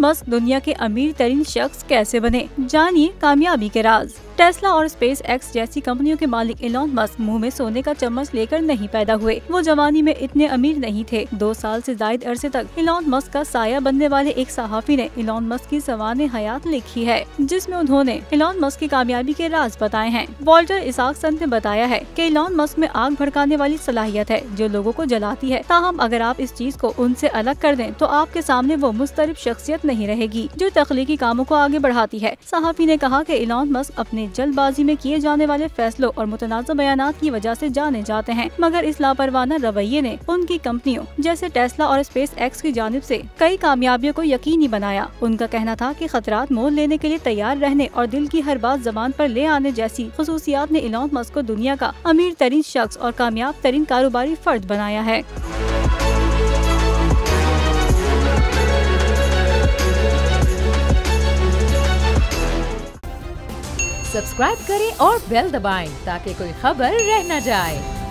Musk दुनिया के अमीर तरीन शख्स कैसे बने, जानिए कामयाबी के राज। टेस्ला और स्पेस एक्स जैसी कंपनियों के मालिक इलॉन मस्क मुंह में सोने का चम्मच लेकर नहीं पैदा हुए। वो जवानी में इतने अमीर नहीं थे। 2 साल से ज्यादा अरसे तक इलॉन मस्क का साया बनने वाले एक सहाफी ने इलॉन मस्क की सवाने हयात लिखी है, जिसमें उन्होंने इलॉन मस्क की कामयाबी के राज बताए हैं। वॉल्टर इसाकसन ने बताया है कि इलॉन मस्क में आग भड़काने वाली सलाहियत है जो लोगों को जलाती है। ताहम अगर आप इस चीज को उनसे अलग कर दें तो आपके सामने वो मुस्तरिब शख्सियत नहीं रहेगी जो तख्लीकी कामों को आगे बढ़ाती है। सहाफी ने कहा कि इलॉन मस्क अपने जल्दबाजी में किए जाने वाले फैसलों और मुतनाज़ बयानात की वजह से जाने जाते हैं, मगर इस लापरवाना रवैये ने उनकी कंपनियों जैसे टेस्ला और स्पेस एक्स की जानिब से कई कामयाबियों को यकीनी बनाया। उनका कहना था कि खतरात मोल लेने के लिए तैयार रहने और दिल की हर बात ज़बान पर ले आने जैसी खुसूसियात ने इलॉन मस्क को दुनिया का अमीर तरीन शख्स और कामयाब तरीन कारोबारी फर्द बनाया है। सब्सक्राइब करें और बेल दबाएं ताकि कोई खबर रह न जाए।